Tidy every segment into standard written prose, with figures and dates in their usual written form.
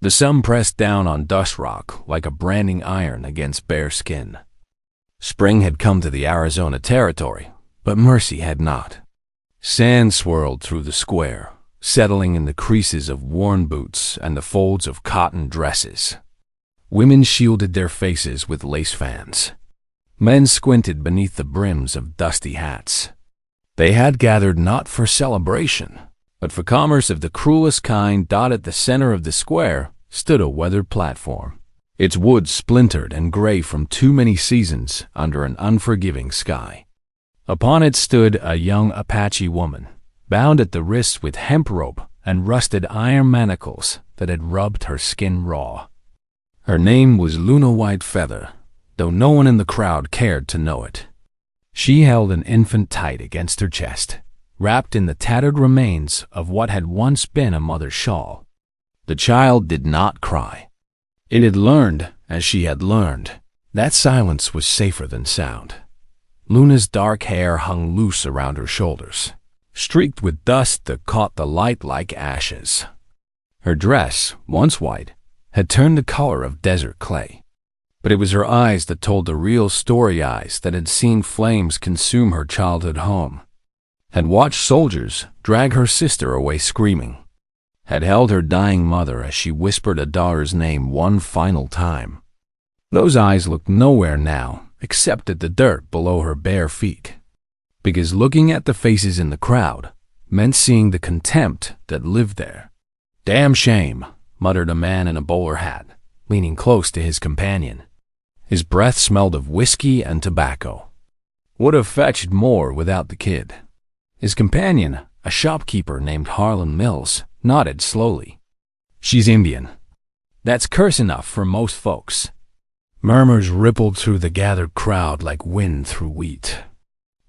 The sun pressed down on dust rock like a branding iron against bare skin. Spring had come to the Arizona territory, but mercy had not. Sand swirled through the square, settling in the creases of worn boots and the folds of cotton dresses. Women shielded their faces with lace fans. Men squinted beneath the brims of dusty hats. They had gathered not for celebration, but for commerce of the cruelest kind. At the center of the square stood a weathered platform, its wood splintered and gray from too many seasons under an unforgiving sky. Upon it stood a young Apache woman, bound at the wrists with hemp rope and rusted iron manacles that had rubbed her skin raw. Her name was Luna Whitefeather, though no one in the crowd cared to know it. She held an infant tight against her chest, wrapped in the tattered remains of what had once been a mother's shawl. The child did not cry. It had learned, as she had learned, that silence was safer than sound. Luna's dark hair hung loose around her shoulders, streaked with dust that caught the light like ashes. Her dress, once white, had turned the color of desert clay. But it was her eyes that told the real story, eyes that had seen flames consume her childhood home, had watched soldiers drag her sister away screaming, had held her dying mother as she whispered a daughter's name one final time. Those eyes looked nowhere now except at the dirt below her bare feet, because looking at the faces in the crowd meant seeing the contempt that lived there. "Damn shame," muttered a man in a bowler hat, leaning close to his companion. His breath smelled of whiskey and tobacco. Would have fetched more without the kid. His companion, a shopkeeper named Harlan Mills, nodded slowly. "She's Indian. That's curse enough for most folks." Murmurs rippled through the gathered crowd like wind through wheat.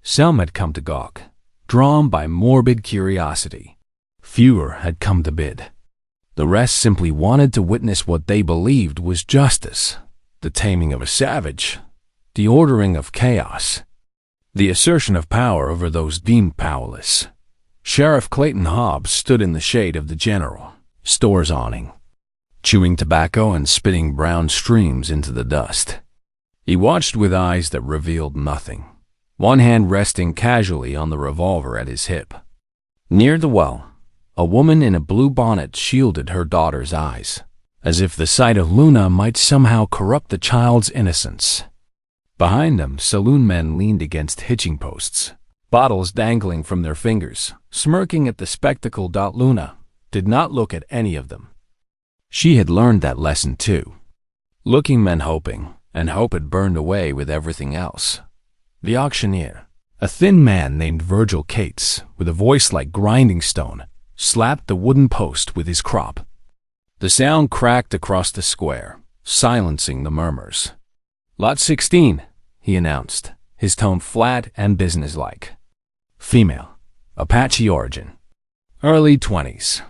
Some had come to gawk, drawn by morbid curiosity. Fewer had come to bid. The rest simply wanted to witness what they believed was justice, the taming of a savage, the ordering of chaos, the assertion of power over those deemed powerless. Sheriff Clayton Hobbs stood in the shade of the general store's awning, chewing tobacco and spitting brown streams into the dust. He watched with eyes that revealed nothing, one hand resting casually on the revolver at his hip. Near the well, a woman in a blue bonnet shielded her daughter's eyes, as if the sight of Luna might somehow corrupt the child's innocence. Behind them, saloon men leaned against hitching posts, bottles dangling from their fingers, smirking at the spectacle. Luna did not look at any of them. She had learned that lesson too. Looking meant hoping, and hope had burned away with everything else. The auctioneer, a thin man named Virgil Cates, with a voice like grinding stone, slapped the wooden post with his crop. The sound cracked across the square, silencing the murmurs. "Lot 16, he announced, his tone flat and businesslike. "Female, Apache origin, early 20s,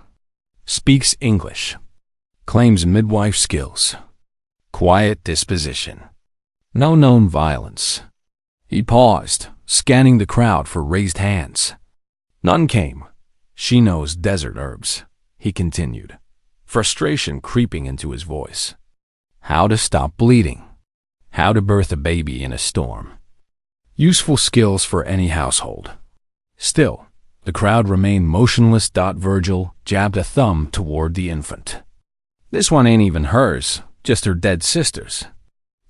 speaks English, claims midwife skills, quiet disposition, no known violence." He paused, scanning the crowd for raised hands. None came. "She knows desert herbs," he continued, frustration creeping into his voice. "How to stop bleeding. How to birth a baby in a storm. Useful skills for any household." Still, the crowd remained motionless. Virgil jabbed a thumb toward the infant. "This one ain't even hers, just her dead sister's.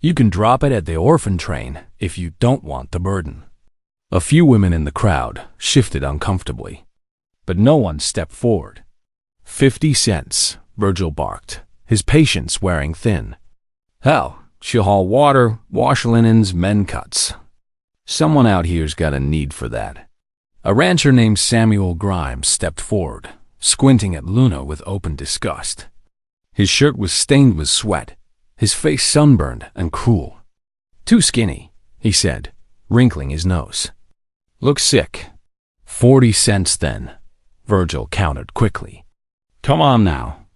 You can drop it at the orphan train if you don't want the burden." A few women in the crowd shifted uncomfortably, but no one stepped forward. 50 cents, Virgil barked, his patience wearing thin. "Hell, she'll haul water, wash linens, mend cuts. Someone out here's got a need for that." A rancher named Samuel Grimes stepped forward, squinting at Luna with open disgust. His shirt was stained with sweat, his face sunburned and cruel. "Too skinny," he said, wrinkling his nose. "Looks sick." 40 cents then, Virgil countered quickly. "Come on now.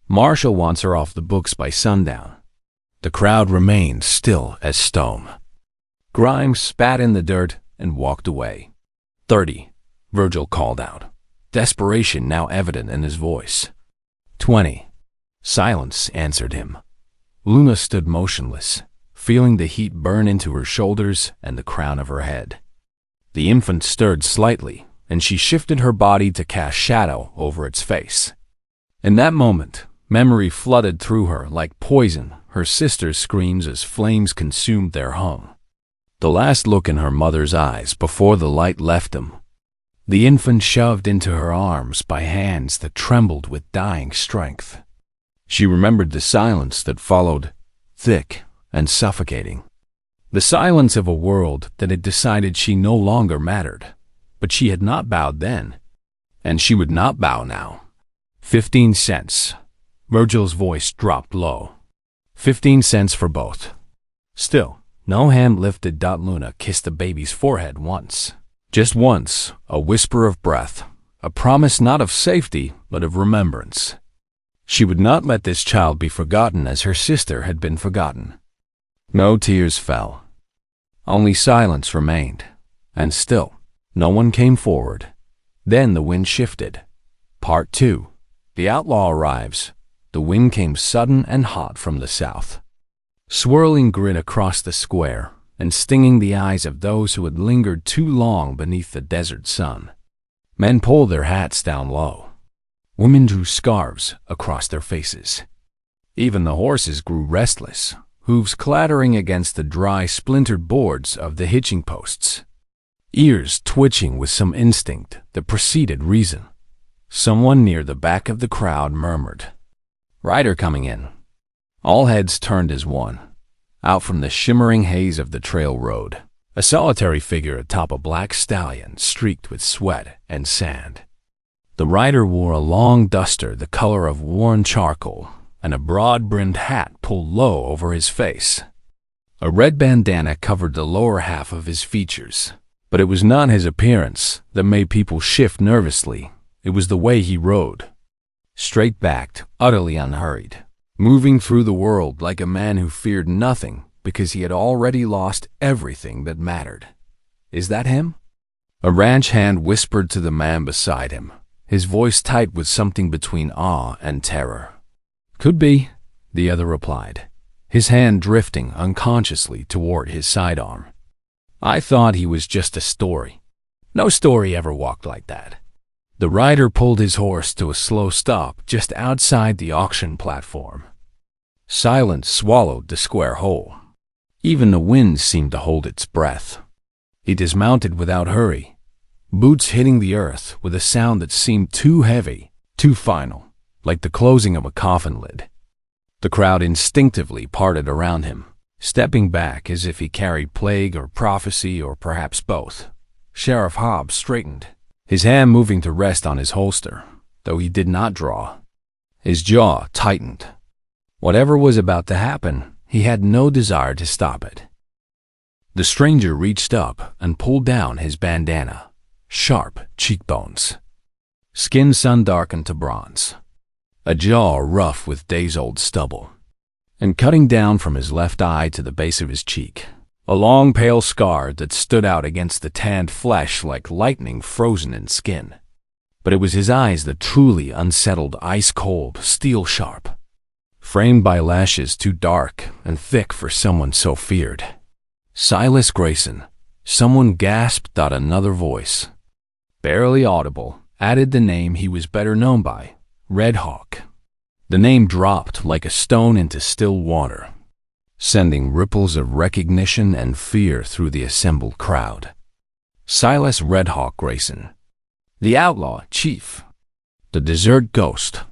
Marshall wants her off the books by sundown." The crowd remained still as stone. Grimes spat in the dirt and walked away. 30, Virgil called out, desperation now evident in his voice. 20. Silence answered him. Luna stood motionless, feeling the heat burn into her shoulders and the crown of her head. The infant stirred slightly, and she shifted her body to cast shadow over its face. In that moment, memory flooded through her like poison, her sister's screams as flames consumed their home. The last look in her mother's eyes before the light left them. The infant shoved into her arms by hands that trembled with dying strength. She remembered the silence that followed, thick and suffocating. The silence of a world that had decided she no longer mattered. But she had not bowed then, and she would not bow now. 15 cents. Virgil's voice dropped low. 15 cents for both. Still, no hand lifted. Luna kissed the baby's forehead once. Just once, a whisper of breath, a promise not of safety, but of remembrance. She would not let this child be forgotten as her sister had been forgotten. No tears fell. Only silence remained, and still, no one came forward. Then the wind shifted. Part 2. The outlaw arrives. The wind came sudden and hot from the south, swirling grit across the square and stinging the eyes of those who had lingered too long beneath the desert sun. Men pulled their hats down low. Women drew scarves across their faces. Even the horses grew restless, hooves clattering against the dry, splintered boards of the hitching posts. Ears twitching with some instinct that preceded reason. Someone near the back of the crowd murmured, "Rider coming in." All heads turned as one. Out from the shimmering haze of the trail road, a solitary figure atop a black stallion streaked with sweat and sand. The rider wore a long duster the color of worn charcoal and a broad-brimmed hat pulled low over his face. A red bandana covered the lower half of his features. But it was not his appearance that made people shift nervously. It was the way he rode. Straight-backed, utterly unhurried, moving through the world like a man who feared nothing because he had already lost everything that mattered. Is that him? A ranch hand whispered to the man beside him, his voice tight with something between awe and terror. "Could be," the other replied, his hand drifting unconsciously toward his sidearm. "I thought he was just a story. No story ever walked like that." The rider pulled his horse to a slow stop just outside the auction platform. Silence swallowed the square hole. Even the wind seemed to hold its breath. He dismounted without hurry, boots hitting the earth with a sound that seemed too heavy, too final, like the closing of a coffin lid. The crowd instinctively parted around him, stepping back as if he carried plague or prophecy or perhaps both. Sheriff Hobbs straightened, his hand moving to rest on his holster, though he did not draw. His jaw tightened. Whatever was about to happen, he had no desire to stop it. The stranger reached up and pulled down his bandana. Sharp cheekbones. Skin sun-darkened to bronze. A jaw rough with days-old stubble. And cutting down from his left eye to the base of his cheek, a long pale scar that stood out against the tanned flesh like lightning frozen in skin. But it was his eyes that truly unsettled, ice-cold, steel-sharp, framed by lashes too dark and thick for someone so feared. Silas Grayson. Someone gasped. Another voice, barely audible, added the name he was better known by, Red Hawk. The name dropped like a stone into still water, sending ripples of recognition and fear through the assembled crowd. Silas Red Hawk Grayson. The outlaw chief. The desert ghost.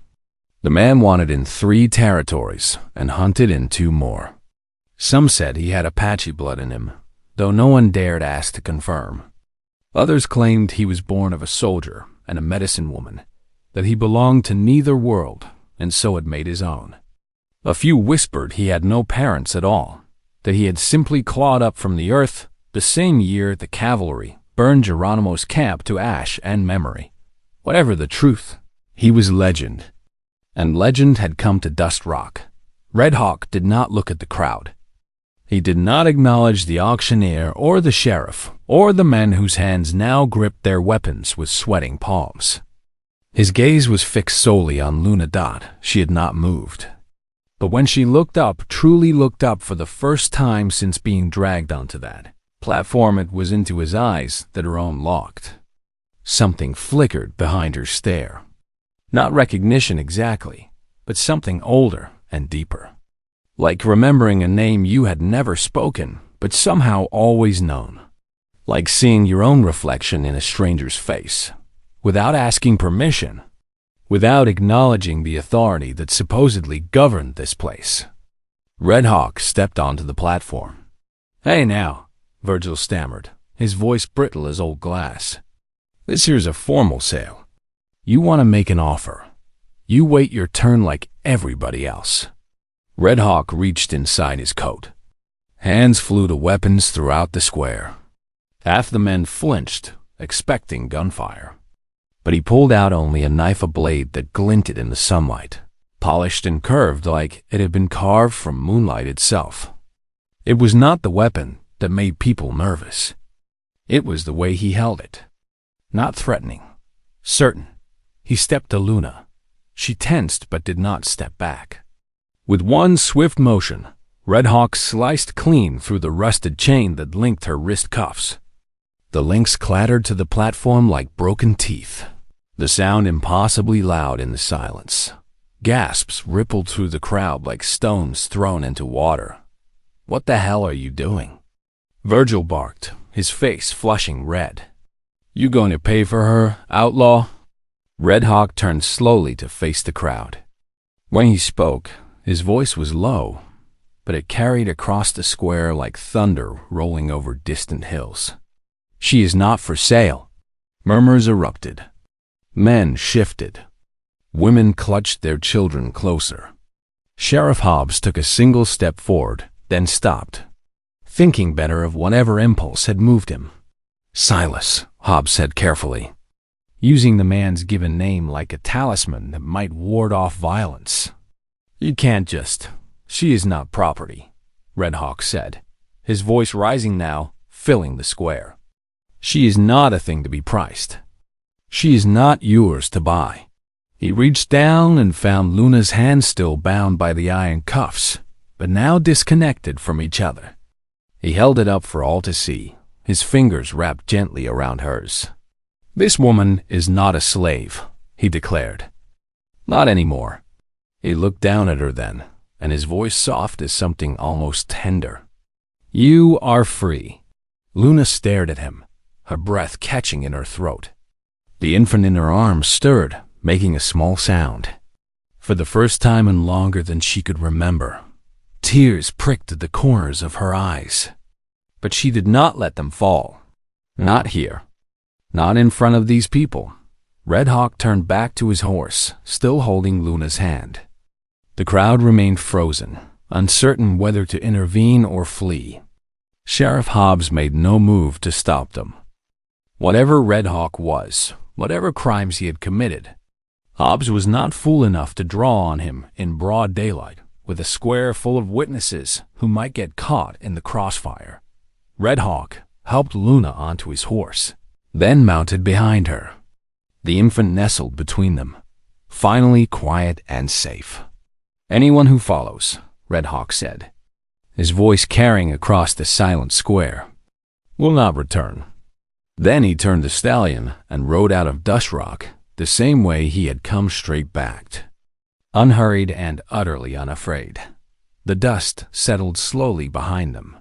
The man wanted in 3 territories and hunted in 2 more. Some said he had Apache blood in him, though no one dared ask to confirm. Others claimed he was born of a soldier and a medicine woman, that he belonged to neither world and so had made his own. A few whispered he had no parents at all, that he had simply clawed up from the earth the same year the cavalry burned Geronimo's camp to ash and memory. Whatever the truth, he was legend. And legend had come to Dust Rock. Red Hawk did not look at the crowd. He did not acknowledge the auctioneer or the sheriff or the men whose hands now gripped their weapons with sweating palms. His gaze was fixed solely on Luna. She had not moved. But when she looked up, truly looked up for the first time since being dragged onto that platform, it was into his eyes that her own locked. Something flickered behind her stare. Not recognition exactly, but something older and deeper. Like remembering a name you had never spoken, but somehow always known. Like seeing your own reflection in a stranger's face, without asking permission, without acknowledging the authority that supposedly governed this place. Red Hawk stepped onto the platform. "Hey now," Virgil stammered, his voice brittle as old glass. "This here's a formal sale. You want to make an offer. You wait your turn like everybody else." Red Hawk reached inside his coat. Hands flew to weapons throughout the square. Half the men flinched, expecting gunfire. But he pulled out only a knife, a blade that glinted in the sunlight, polished and curved like it had been carved from moonlight itself. It was not the weapon that made people nervous. It was the way he held it. Not threatening, certain. He stepped to Luna. She tensed but did not step back. With one swift motion, Red Hawk sliced clean through the rusted chain that linked her wrist cuffs. The links clattered to the platform like broken teeth, the sound impossibly loud in the silence. Gasps rippled through the crowd like stones thrown into water. "What the hell are you doing?" Virgil barked, his face flushing red. "You going to pay for her, Outlaw?" Red Hawk turned slowly to face the crowd. When he spoke, his voice was low, but it carried across the square like thunder rolling over distant hills. "She is not for sale." Murmurs erupted. Men shifted. Women clutched their children closer. Sheriff Hobbs took a single step forward, then stopped, thinking better of whatever impulse had moved him. "Silas," Hobbs said carefully, using the man's given name like a talisman that might ward off violence. "You can't just. She is not property," Red Hawk said, his voice rising now, filling the square. "She is not a thing to be priced. She is not yours to buy." He reached down and found Luna's hands still bound by the iron cuffs, but now disconnected from each other. He held it up for all to see, his fingers wrapped gently around hers. "This woman is not a slave," he declared. "Not anymore." He looked down at her then, and his voice soft as something almost tender. "You are free." Luna stared at him, her breath catching in her throat. The infant in her arms stirred, making a small sound. For the first time in longer than she could remember, tears pricked at the corners of her eyes. But she did not let them fall. Not here. Not in front of these people. Red Hawk turned back to his horse, still holding Luna's hand. The crowd remained frozen, uncertain whether to intervene or flee. Sheriff Hobbs made no move to stop them. Whatever Red Hawk was, whatever crimes he had committed, Hobbs was not fool enough to draw on him in broad daylight, with a square full of witnesses who might get caught in the crossfire. Red Hawk helped Luna onto his horse, then mounted behind her. The infant nestled between them, finally quiet and safe. "Anyone who follows," Red Hawk said, his voice carrying across the silent square, "will not return." Then he turned the stallion and rode out of Dust Rock the same way he had come, straight backed, unhurried and utterly unafraid. The dust settled slowly behind them,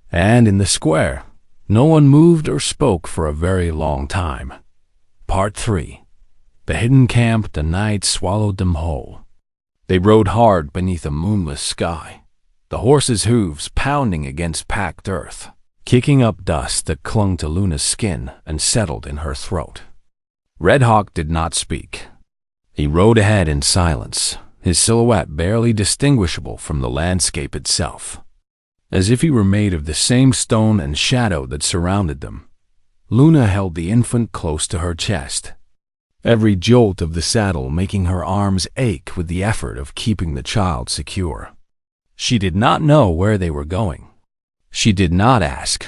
and in the square, no one moved or spoke for a very long time. Part 3. The hidden camp, the night swallowed them whole. They rode hard beneath a moonless sky, the horses' hooves pounding against packed earth, kicking up dust that clung to Luna's skin and settled in her throat. Red Hawk did not speak. He rode ahead in silence, his silhouette barely distinguishable from the landscape itself. As if he were made of the same stone and shadow that surrounded them, Luna held the infant close to her chest, every jolt of the saddle making her arms ache with the effort of keeping the child secure. She did not know where they were going. She did not ask.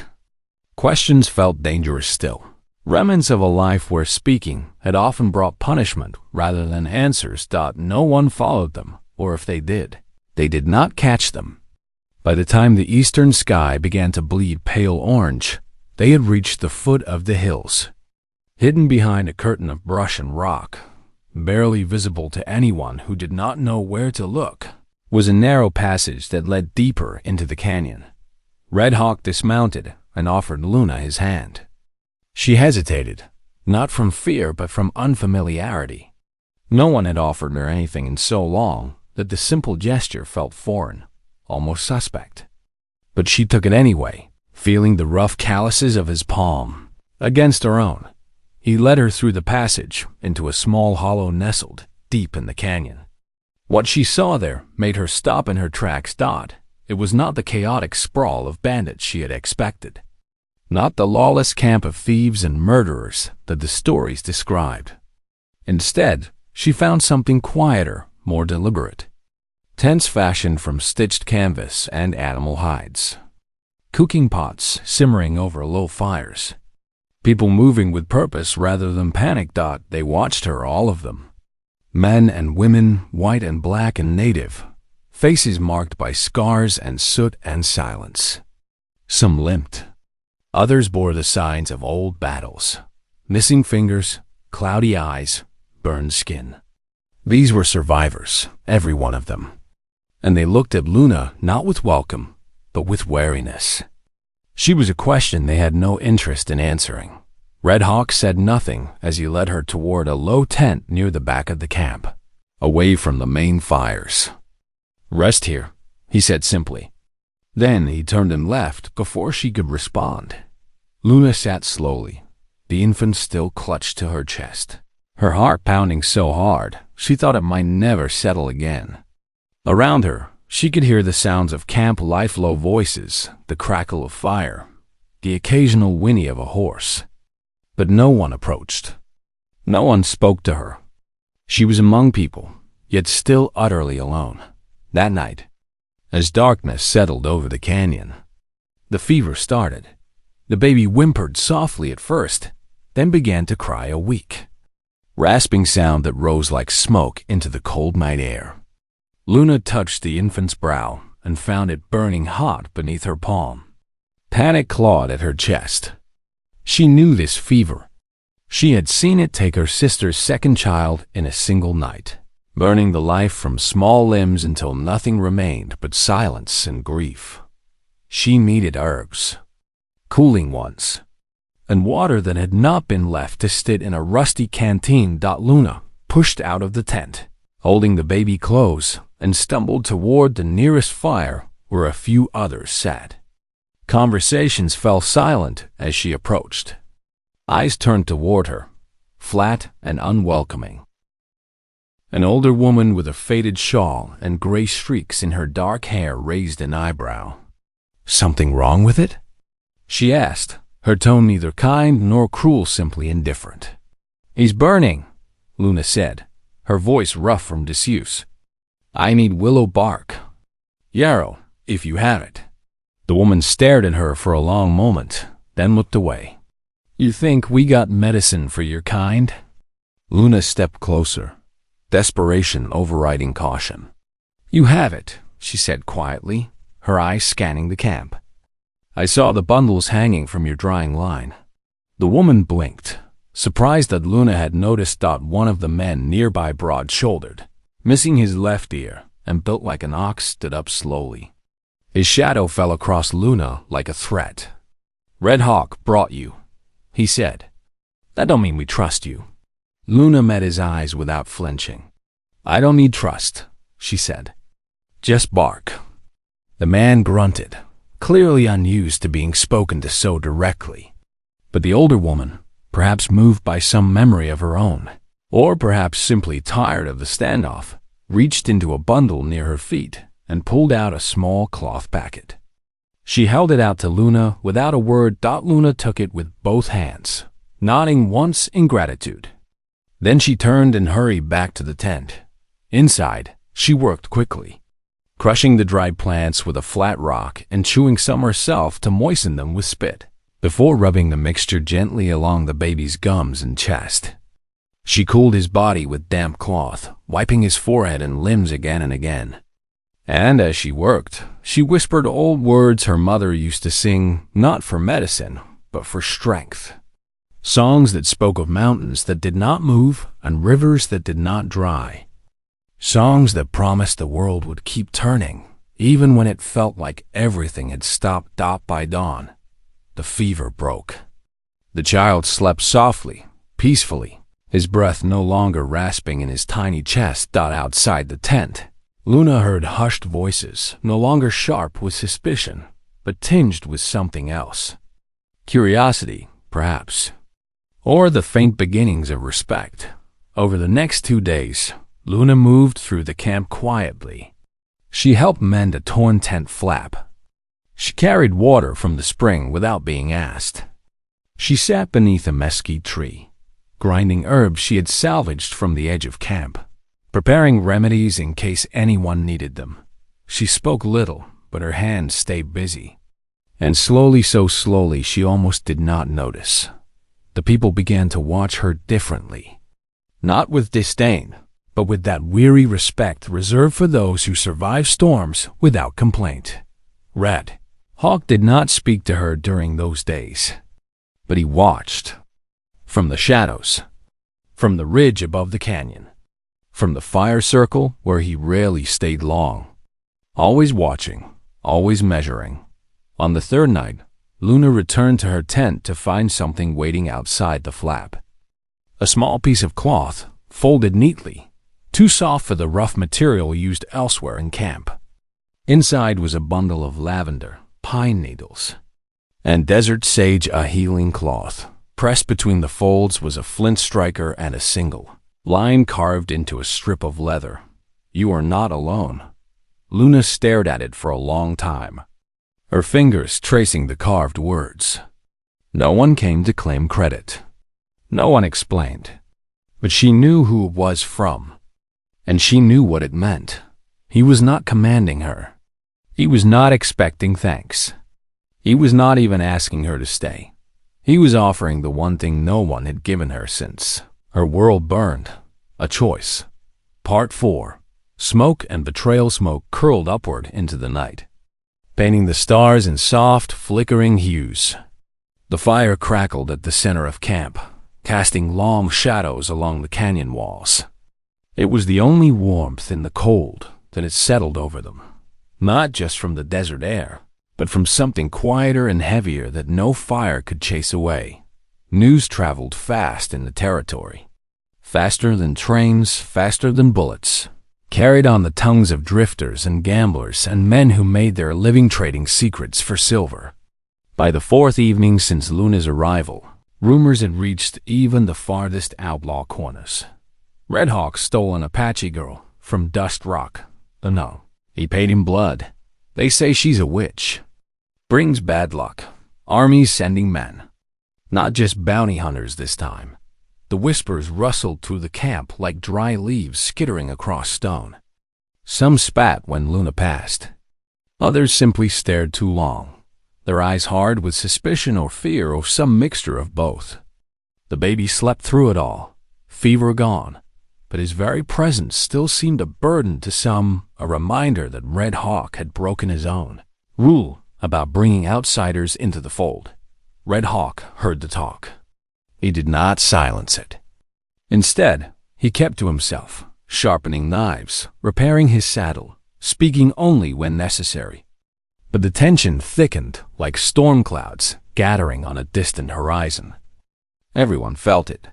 Questions felt dangerous still, Remnants of a life where speaking had often brought punishment rather than answers. No one followed them, or if they did not catch them. By the time the eastern sky began to bleed pale orange, they had reached the foot of the hills. Hidden behind a curtain of brush and rock, barely visible to anyone who did not know where to look, was a narrow passage that led deeper into the canyon. Red Hawk dismounted and offered Luna his hand. She hesitated, not from fear but from unfamiliarity. No one had offered her anything in so long that the simple gesture felt foreign, almost suspect. But she took it anyway, feeling the rough calluses of his palm against her own. He led her through the passage into a small hollow nestled deep in the canyon. What she saw there made her stop in her tracks. It was not the chaotic sprawl of bandits she had expected. Not the lawless camp of thieves and murderers that the stories described. Instead, she found something quieter, more deliberate. Tents fashioned from stitched canvas and animal hides. Cooking pots simmering over low fires. People moving with purpose rather than panic. They watched her, all of them. Men and women, white and black and native. Faces marked by scars and soot and silence. Some limped. Others bore the signs of old battles. Missing fingers, cloudy eyes, burned skin. These were survivors, every one of them. And they looked at Luna not with welcome, but with wariness. She was a question they had no interest in answering. Red Hawk said nothing as he led her toward a low tent near the back of the camp, away from the main fires. "Rest here," he said simply. Then he turned and left before she could respond. Luna sat slowly, the infant still clutched to her chest, her heart pounding so hard she thought it might never settle again. Around her, she could hear the sounds of camp life, low voices, the crackle of fire, the occasional whinny of a horse. But no one approached. No one spoke to her. She was among people, yet still utterly alone. That night, as darkness settled over the canyon, the fever started. The baby whimpered softly at first, then began to cry a weak, rasping sound that rose like smoke into the cold night air. Luna touched the infant's brow and found it burning hot beneath her palm. Panic clawed at her chest. She knew this fever. She had seen it take her sister's second child in a single night, burning the life from small limbs until nothing remained but silence and grief. She needed herbs, cooling ones, and water that had not been left to sit in a rusty canteen. Luna pushed out of the tent, holding the baby close, and stumbled toward the nearest fire where a few others sat. Conversations fell silent as she approached. Eyes turned toward her, flat and unwelcoming. An older woman with a faded shawl and gray streaks in her dark hair raised an eyebrow. "Something wrong with it?" she asked, her tone neither kind nor cruel, simply indifferent. "He's burning," Luna said, her voice rough from disuse. "I need willow bark. Yarrow, if you have it." The woman stared at her for a long moment, then looked away. "You think we got medicine for your kind?" Luna stepped closer, desperation overriding caution. "You have it," she said quietly, her eyes scanning the camp. "I saw the bundles hanging from your drying line." The woman blinked, surprised that Luna had noticed. One of the men nearby, broad-shouldered, missing his left ear and built like an ox, stood up slowly. His shadow fell across Luna like a threat. "Red Hawk brought you," he said. "That don't mean we trust you." Luna met his eyes without flinching. "I don't need trust," she said. "Just bark." The man grunted, clearly unused to being spoken to so directly. But the older woman, perhaps moved by some memory of her own, or perhaps simply tired of the standoff, reached into a bundle near her feet and pulled out a small cloth packet. She held it out to Luna without a word. Luna took it with both hands, nodding once in gratitude. Then she turned and hurried back to the tent. Inside, she worked quickly, crushing the dried plants with a flat rock and chewing some herself to moisten them with spit. before rubbing the mixture gently along the baby's gums and chest. She cooled his body with damp cloth, wiping his forehead and limbs again and again. And as she worked, she whispered old words her mother used to sing, not for medicine, but for strength. Songs that spoke of mountains that did not move and rivers that did not dry. Songs that promised the world would keep turning, even when it felt like everything had stopped by dawn. The fever broke. The child slept softly, peacefully, his breath no longer rasping in his tiny chest. Outside the tent, Luna heard hushed voices, no longer sharp with suspicion, but tinged with something else. Curiosity, perhaps. Or the faint beginnings of respect. Over the next 2 days, Luna moved through the camp quietly. She helped mend a torn tent flap. She carried water from the spring without being asked. She sat beneath a mesquite tree, grinding herbs she had salvaged from the edge of camp, preparing remedies in case anyone needed them. She spoke little, but her hands stayed busy. And slowly, so slowly, she almost did not notice. The people began to watch her differently. Not with disdain, but with that weary respect reserved for those who survive storms without complaint. Red Hawk did not speak to her during those days, but he watched. From the shadows, from the ridge above the canyon, from the fire circle where he rarely stayed long. Always watching, always measuring. On the third night, Luna returned to her tent to find something waiting outside the flap. A small piece of cloth, folded neatly, too soft for the rough material used elsewhere in camp. Inside was a bundle of lavender, pine needles, and desert sage, a healing cloth. Pressed between the folds was a flint striker and a single line carved into a strip of leather. "You are not alone." Luna stared at it for a long time, her fingers tracing the carved words. No one came to claim credit. No one explained. But she knew who it was from, and she knew what it meant. He was not commanding her. He was not expecting thanks. He was not even asking her to stay. He was offering the one thing no one had given her since her world burned. A choice. Part 4. Smoke and betrayal. Smoke curled upward into the night, painting the stars in soft, flickering hues. The fire crackled at the center of camp, casting long shadows along the canyon walls. It was the only warmth in the cold that had settled over them, not just from the desert air, but from something quieter and heavier that no fire could chase away. News traveled fast in the territory. Faster than trains, faster than bullets. Carried on the tongues of drifters and gamblers and men who made their living trading secrets for silver. By the 4th evening since Luna's arrival, rumors had reached even the farthest outlaw corners. Red Hawk stole an Apache girl from Dust Rock. No, he paid in blood. They say she's a witch. Brings bad luck. Armies sending men. Not just bounty hunters this time. The whispers rustled through the camp like dry leaves skittering across stone. Some spat when Luna passed. Others simply stared too long, their eyes hard with suspicion or fear or some mixture of both. The baby slept through it all, fever gone, but his very presence still seemed a burden to some, a reminder that Red Hawk had broken his own rule about bringing outsiders into the fold. Red Hawk heard the talk. He did not silence it. Instead, he kept to himself, sharpening knives, repairing his saddle, speaking only when necessary. But the tension thickened like storm clouds gathering on a distant horizon. Everyone felt it.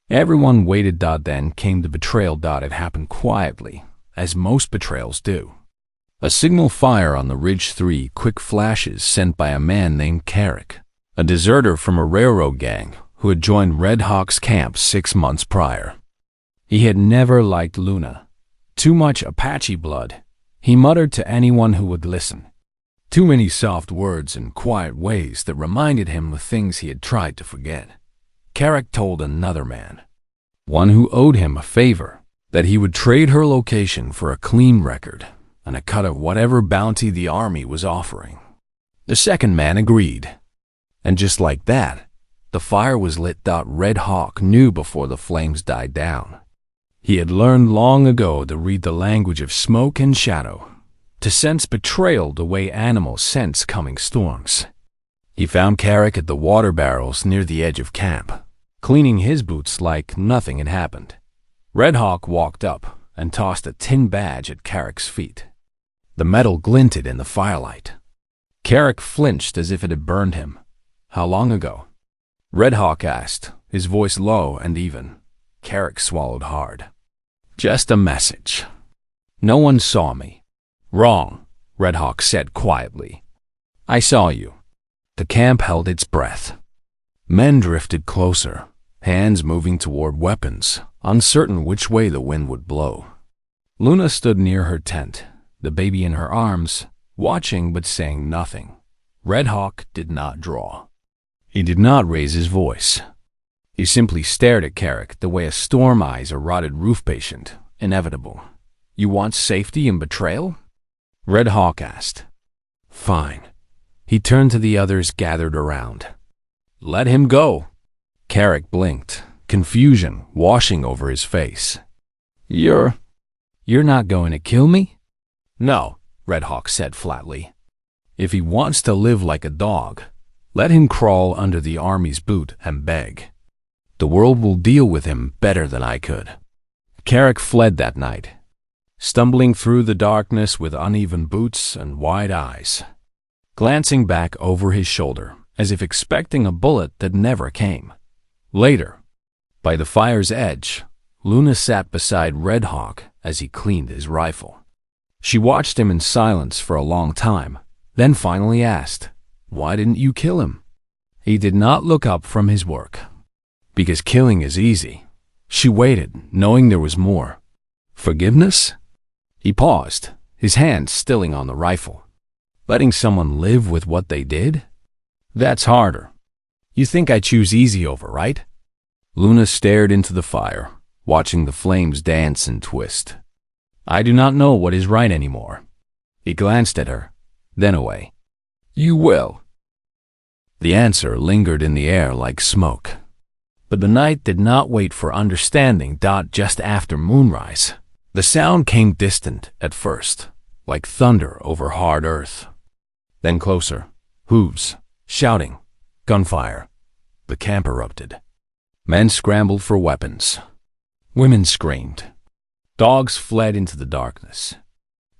Everyone waited. Then came the betrayal. It happened quietly, as most betrayals do. A signal fire on the Ridge 3, quick flashes sent by a man named Carrick, a deserter from a railroad gang who had joined Red Hawk's camp 6 months prior. He had never liked Luna. Too much Apache blood, he muttered to anyone who would listen. Too many soft words and quiet ways that reminded him of things he had tried to forget. Carrick told another man, one who owed him a favor, that he would trade her location for a clean record and a cut of whatever bounty the army was offering. The second man agreed. And just like that, the fire was lit. Red Hawk knew before the flames died down. He had learned long ago to read the language of smoke and shadow, to sense betrayal the way animals sense coming storms. He found Carrick at the water barrels near the edge of camp, cleaning his boots like nothing had happened. Red Hawk walked up and tossed a tin badge at Carrick's feet. The metal glinted in the firelight. Carrick flinched as if it had burned him. "How long ago?" Red Hawk asked, his voice low and even. Carrick swallowed hard. "Just a message. No one saw me." "Wrong," Red Hawk said quietly. "I saw you." The camp held its breath. Men drifted closer, hands moving toward weapons, uncertain which way the wind would blow. Luna stood near her tent, the baby in her arms, watching but saying nothing. Red Hawk did not draw. He did not raise his voice. He simply stared at Carrick the way a storm eyes a rotted roof patient, inevitable. "You want safety and betrayal?" Red Hawk asked. "Fine." He turned to the others gathered around. "Let him go." Carrick blinked, confusion washing over his face. You're not going to kill me?" "No," Red Hawk said flatly. "If he wants to live like a dog, let him crawl under the army's boot and beg. The world will deal with him better than I could." Carrick fled that night, stumbling through the darkness with uneven boots and wide eyes, glancing back over his shoulder as if expecting a bullet that never came. Later, by the fire's edge, Luna sat beside Red Hawk as he cleaned his rifle. She watched him in silence for a long time, then finally asked, "Why didn't you kill him?" He did not look up from his work. "Because killing is easy." She waited, knowing there was more. "Forgiveness?" He paused, his hand stilling on the rifle. "Letting someone live with what they did? That's harder. You think I choose easy over, right?" Luna stared into the fire, watching the flames dance and twist. "I do not know what is right anymore." He glanced at her, then away. "You will." The answer lingered in the air like smoke. But the night did not wait for understanding. Just after moonrise, the sound came distant at first, like thunder over hard earth. Then closer, hooves, shouting, gunfire. The camp erupted. Men scrambled for weapons. Women screamed. Dogs fled into the darkness.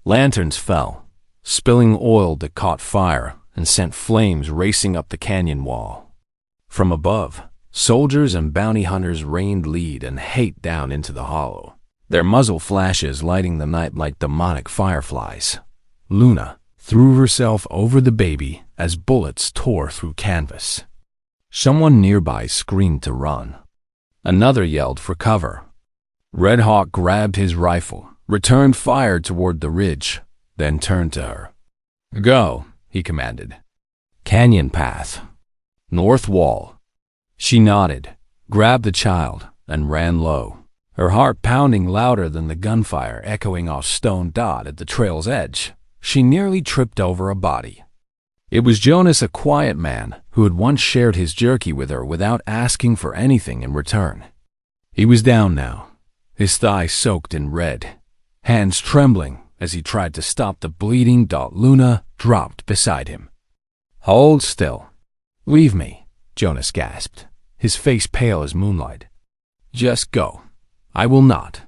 Lanterns fell, spilling oil that caught fire and sent flames racing up the canyon wall. From above, soldiers and bounty hunters rained lead and hate down into the hollow, their muzzle flashes lighting the night like demonic fireflies. Luna threw herself over the baby as bullets tore through canvas. Someone nearby screamed to run. Another yelled for cover. Red Hawk grabbed his rifle, returned fire toward the ridge, then turned to her. "Go," he commanded. "Canyon path. North wall." She nodded, grabbed the child, and ran low, her heart pounding louder than the gunfire echoing off stone dot at the trail's edge. She nearly tripped over a body. It was Jonas, a quiet man who had once shared his jerky with her without asking for anything in return. He was down now, his thighs soaked in red, hands trembling as he tried to stop the bleeding. Luna dropped beside him. "Hold still. Leave me," Jonas gasped, his face pale as moonlight. "Just go. I will not."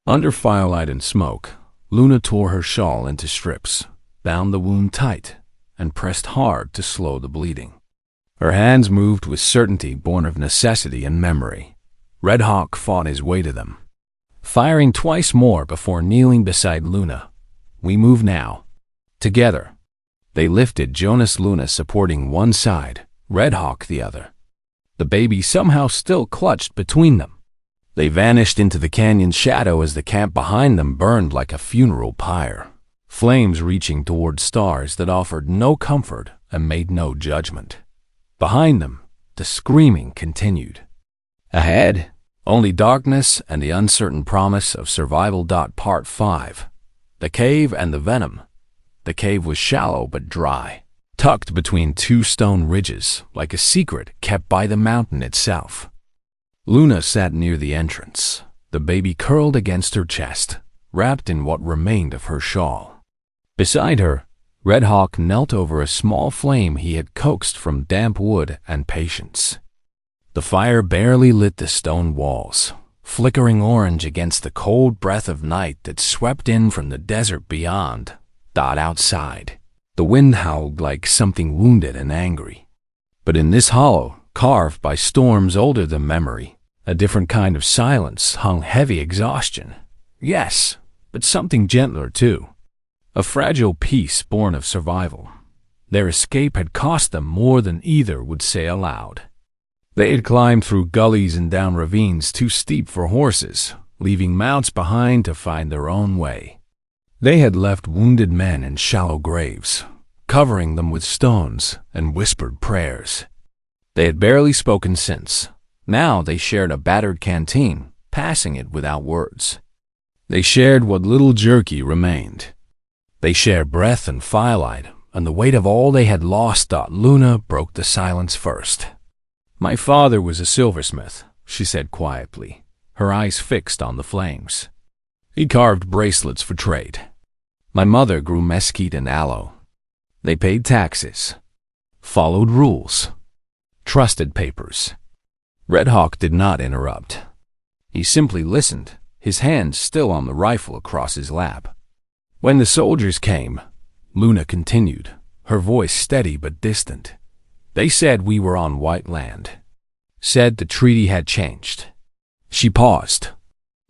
Under firelight and smoke, Luna tore her shawl into strips, bound the wound tight, and pressed hard to slow the bleeding. Her hands moved with certainty born of necessity and memory. Red Hawk fought his way to them, firing twice more before kneeling beside Luna. "We move now." Together, they lifted Jonas, Luna supporting one side, Red Hawk the other. The baby somehow still clutched between them. They vanished into the canyon's shadow as the camp behind them burned like a funeral pyre, flames reaching toward stars that offered no comfort and made no judgment. Behind them, the screaming continued. Ahead, only darkness and the uncertain promise of survival. Part 5. The Cave and the Venom. The cave was shallow but dry, tucked between two stone ridges like a secret kept by the mountain itself. Luna sat near the entrance, the baby curled against her chest, wrapped in what remained of her shawl. Beside her, Red Hawk knelt over a small flame he had coaxed from damp wood and patience. The fire barely lit the stone walls, flickering orange against the cold breath of night that swept in from the desert beyond. Outside, the wind howled like something wounded and angry. But in this hollow, carved by storms older than memory, a different kind of silence hung heavy exhaustion. Yes, but something gentler too. A fragile peace born of survival. Their escape had cost them more than either would say aloud. They had climbed through gullies and down ravines too steep for horses, leaving mounts behind to find their own way. They had left wounded men in shallow graves, covering them with stones and whispered prayers. They had barely spoken since. Now they shared a battered canteen, passing it without words. They shared what little jerky remained. They shared breath and firelight, and the weight of all they had lost. Luna broke the silence first. "My father was a silversmith," she said quietly, her eyes fixed on the flames. "He carved bracelets for trade. My mother grew mesquite and aloe. They paid taxes, followed rules, trusted papers." Red Hawk did not interrupt. He simply listened, his hand still on the rifle across his lap. "When the soldiers came," Luna continued, her voice steady but distant, "they said we were on white land. Said the treaty had changed." She paused.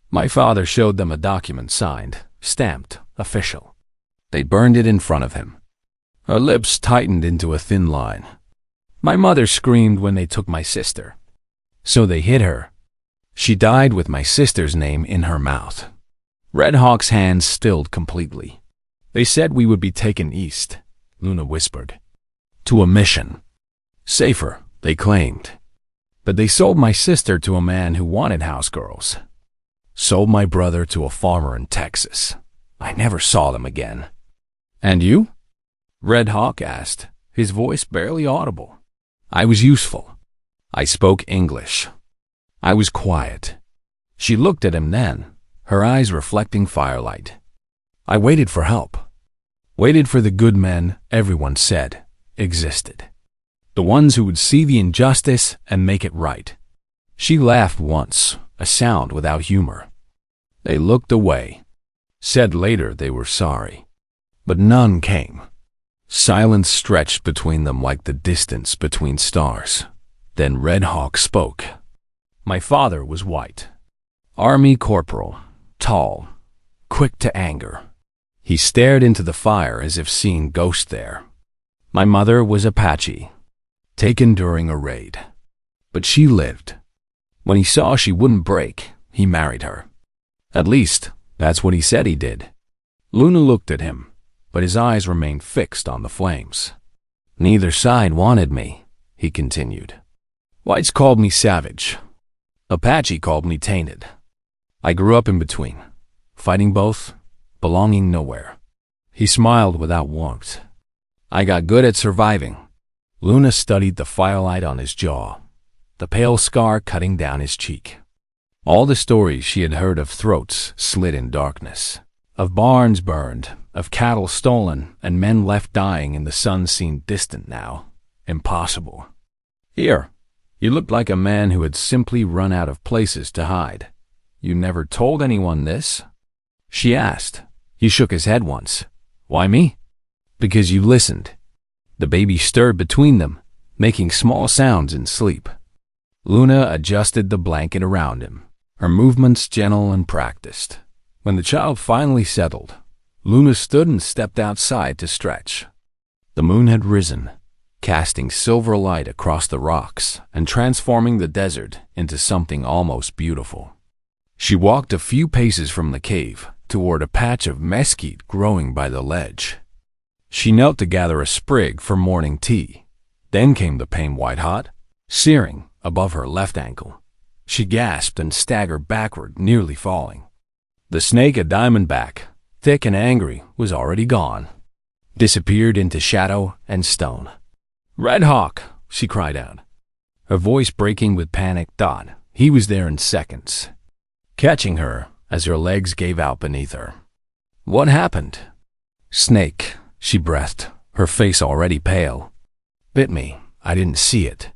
"My father showed them a document signed, stamped, official. They burned it in front of him." Her lips tightened into a thin line. "My mother screamed when they took my sister. So they hid her. She died with my sister's name in her mouth." Red Hawk's hands stilled completely. "They said we would be taken east," Luna whispered. "To a mission. Safer, they claimed. But they sold my sister to a man who wanted house girls. Sold my brother to a farmer in Texas. I never saw them again." "And you?" Red Hawk asked, his voice barely audible. "I was useful. I spoke English. I was quiet." She looked at him then, her eyes reflecting firelight. "I waited for help. Waited for the good men everyone said existed. The ones who would see the injustice and make it right." She laughed once, a sound without humor. They looked away. Said later they were sorry. But none came. Silence stretched between them like the distance between stars. Then Red Hawk spoke. "My father was white. Army corporal, tall, quick to anger." He stared into the fire as if seeing ghosts there. "My mother was Apache, taken during a raid. But she lived. When he saw she wouldn't break, he married her. At least, that's what he said he did." Luna looked at him, but his eyes remained fixed on the flames. "Neither side wanted me," he continued. "Whites called me savage. Apache called me tainted. I grew up in between, fighting both, belonging nowhere." He smiled without warmth. "I got good at surviving." Luna studied the firelight on his jaw, the pale scar cutting down his cheek. All the stories she had heard of throats slit in darkness, of barns burned, of cattle stolen, and men left dying in the sun seemed distant now, impossible. "Here, you looked like a man who had simply run out of places to hide. You never told anyone this?" she asked. He shook his head once. "Why me?" "Because you listened." The baby stirred between them, making small sounds in sleep. Luna adjusted the blanket around him, her movements gentle and practiced. When the child finally settled, Luna stood and stepped outside to stretch. The moon had risen, casting silver light across the rocks and transforming the desert into something almost beautiful. She walked a few paces from the cave toward a patch of mesquite growing by the ledge. She knelt to gather a sprig for morning tea. Then came the pain white-hot, searing above her left ankle. She gasped and staggered backward, nearly falling. The snake, a diamondback, thick and angry, was already gone. disappeared into shadow and stone. "Red Hawk!" she cried out, her voice breaking with panic. He was there in seconds, catching her as her legs gave out beneath her. "What happened?" "Snake," she breathed, her face already pale. "Bit me. I didn't see it."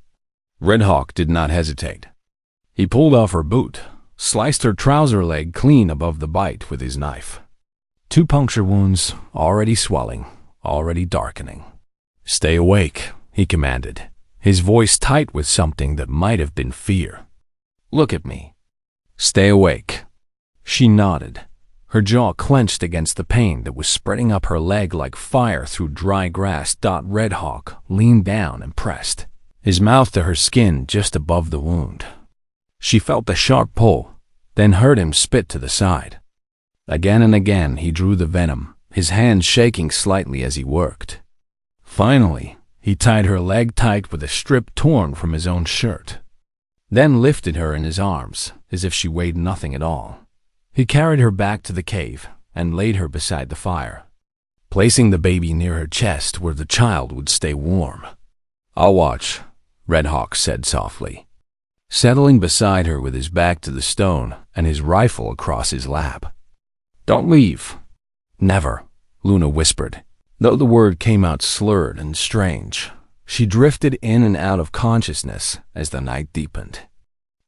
Red Hawk did not hesitate. He pulled off her boot, sliced her trouser leg clean above the bite with his knife. 2 puncture wounds, already swelling, already darkening. "Stay awake," he commanded, his voice tight with something that might have been fear. "Look at me." "Stay awake." She nodded, her jaw clenched against the pain that was spreading up her leg like fire through dry grass. Red Hawk leaned down and pressed, his mouth to her skin just above the wound. She felt the sharp pull, then heard him spit to the side. Again and again he drew the venom, his hands shaking slightly as he worked. Finally, he tied her leg tight with a strip torn from his own shirt, then lifted her in his arms as if she weighed nothing at all. He carried her back to the cave and laid her beside the fire, placing the baby near her chest where the child would stay warm. "I'll watch," Red Hawk said softly, settling beside her with his back to the stone and his rifle across his lap. "Don't leave." "Never," Luna whispered, though the word came out slurred and strange. She drifted in and out of consciousness as the night deepened.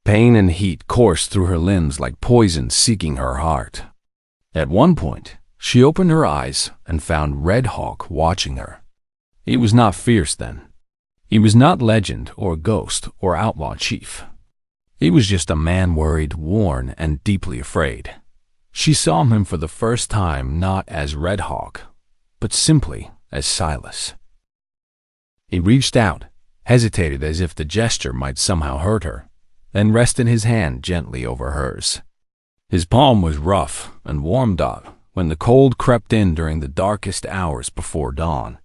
Pain and heat coursed through her limbs like poison seeking her heart. At one point, she opened her eyes and found Red Hawk watching her. He was not fierce then. He was not legend or ghost or outlaw chief. He was just a man worried, worn, and deeply afraid. She saw him for the first time not as Red Hawk, but simply as Silas. He reached out, hesitated as if the gesture might somehow hurt her, then rested his hand gently over hers. His palm was rough and warmed up when the cold crept in during the darkest hours before dawn.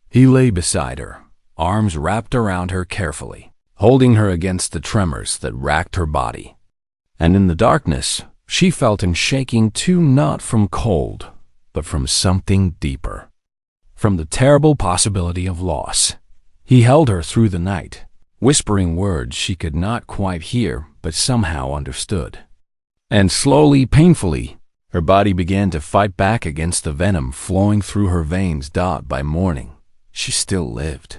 He lay beside her, arms wrapped around her carefully, holding her against the tremors that racked her body. And in the darkness, she felt him shaking too, not from cold, but from something deeper. From the terrible possibility of loss. He held her through the night, whispering words she could not quite hear but somehow understood. And slowly, painfully, her body began to fight back against the venom flowing through her veins. By morning, she still lived.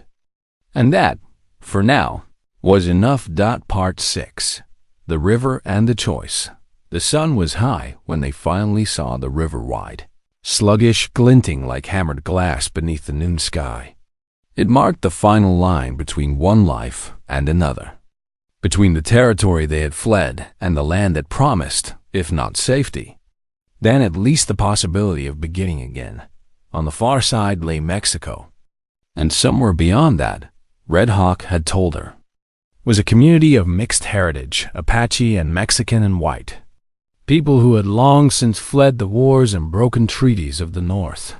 And that, for now, was enough. Part 6. The River and the Choice. The sun was high when they finally saw the river wide, sluggish, glinting like hammered glass beneath the noon sky. It marked the final line between one life and another, between the territory they had fled and the land that promised, if not safety, then at least the possibility of beginning again. On the far side lay Mexico, and somewhere beyond that, Red Hawk had told her, was a community of mixed heritage, Apache and Mexican and white, people who had long since fled the wars and broken treaties of the North.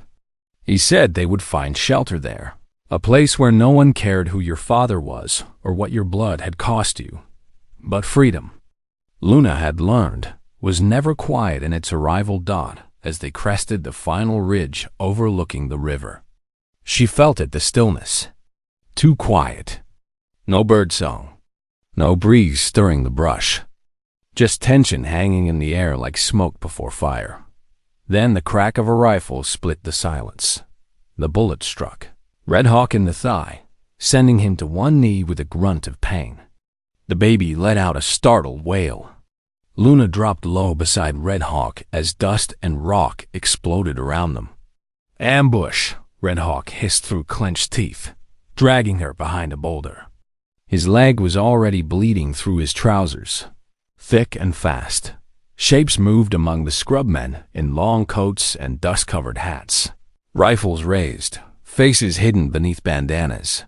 He said they would find shelter there, a place where no one cared who your father was or what your blood had cost you. But freedom, Luna had learned, was never quiet in its arrival. As they crested the final ridge overlooking the river, she felt it, the stillness. Too quiet. No birdsong. No breeze stirring the brush. Just tension hanging in the air like smoke before fire. Then the crack of a rifle split the silence. The bullet struck Red Hawk in the thigh, sending him to one knee with a grunt of pain. The baby let out a startled wail. Luna dropped low beside Red Hawk as dust and rock exploded around them. "Ambush!" Red Hawk hissed through clenched teeth, dragging her behind a boulder. His leg was already bleeding through his trousers. Thick and fast, shapes moved among the scrubmen in long coats and dust-covered hats, rifles raised, faces hidden beneath bandanas.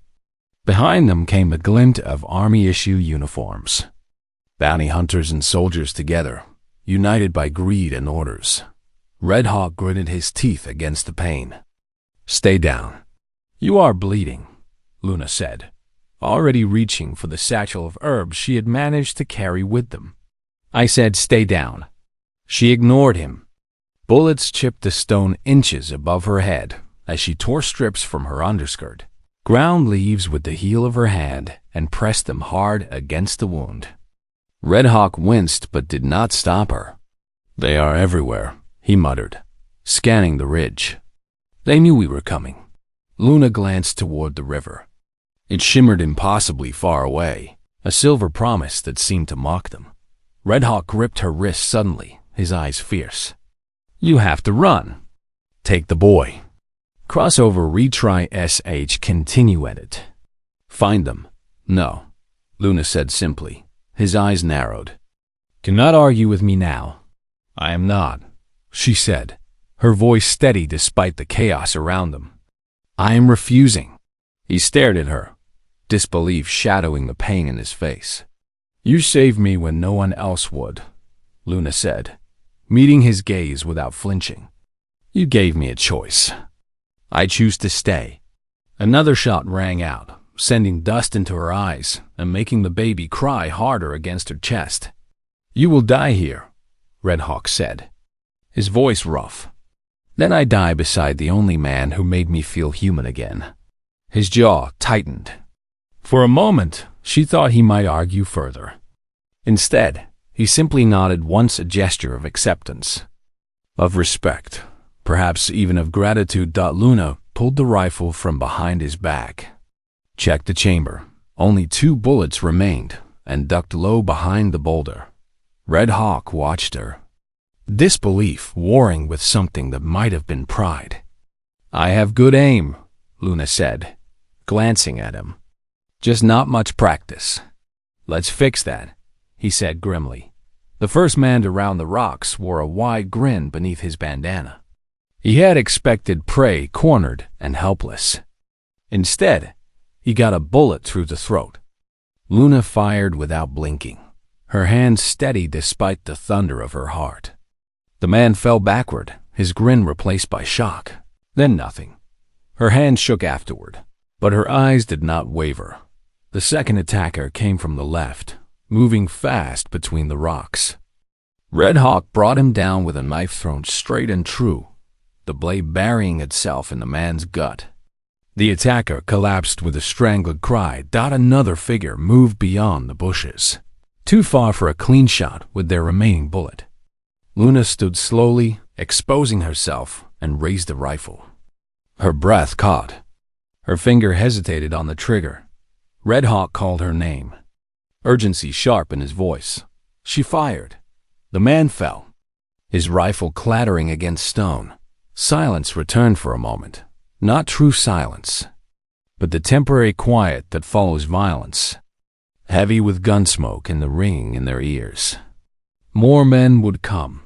Behind them came a glint of Army-issue uniforms. Bounty hunters and soldiers together, united by greed and orders. Red Hawk gritted his teeth against the pain. "Stay down. You are bleeding," Luna said, already reaching for the satchel of herbs she had managed to carry with them. "I said stay down." She ignored him. Bullets chipped the stone inches above her head, as she tore strips from her underskirt, ground leaves with the heel of her hand, and pressed them hard against the wound. Red Hawk winced but did not stop her. "They are everywhere," he muttered, scanning the ridge. "They knew we were coming." Luna glanced toward the river. It shimmered impossibly far away, a silver promise that seemed to mock them. Red Hawk gripped her wrist suddenly, his eyes fierce. "You have to run. Take the boy. Cross over retry sh continue edit. Find them." "No," Luna said simply. His eyes narrowed. "Cannot argue with me now." "I am not," she said, her voice steady despite the chaos around them. "I am refusing." He stared at her, disbelief shadowing the pain in his face. "You saved me when no one else would," Luna said, meeting his gaze without flinching. "You gave me a choice. I choose to stay." Another shot rang out, sending dust into her eyes and making the baby cry harder against her chest. "You will die here," Red Hawk said, his voice rough. "Then I die beside the only man who made me feel human again." His jaw tightened. For a moment, she thought he might argue further. Instead, he simply nodded once, a gesture of acceptance, of respect, perhaps even of gratitude. Luna pulled the rifle from behind his back, checked the chamber. Only 2 bullets remained, and ducked low behind the boulder. Red Hawk watched her, disbelief warring with something that might have been pride. "I have good aim," Luna said, glancing at him. "Just not much practice." "Let's fix that," he said grimly. The first man to round the rocks wore a wide grin beneath his bandana. He had expected prey cornered and helpless. Instead, he got a bullet through the throat. Luna fired without blinking, her hands steady despite the thunder of her heart. The man fell backward, his grin replaced by shock, then nothing. Her hand shook afterward, but her eyes did not waver. The second attacker came from the left, moving fast between the rocks. Red Hawk brought him down with a knife thrown straight and true, the blade burying itself in the man's gut. The attacker collapsed with a strangled cry. Another figure moved beyond the bushes, too far for a clean shot with their remaining bullet. Luna stood slowly, exposing herself, and raised the rifle. Her breath caught. Her finger hesitated on the trigger. Red Hawk called her name, urgency sharp in his voice. She fired. The man fell, his rifle clattering against stone. Silence returned for a moment. Not true silence, but the temporary quiet that follows violence, heavy with gunsmoke and the ringing in their ears. More men would come.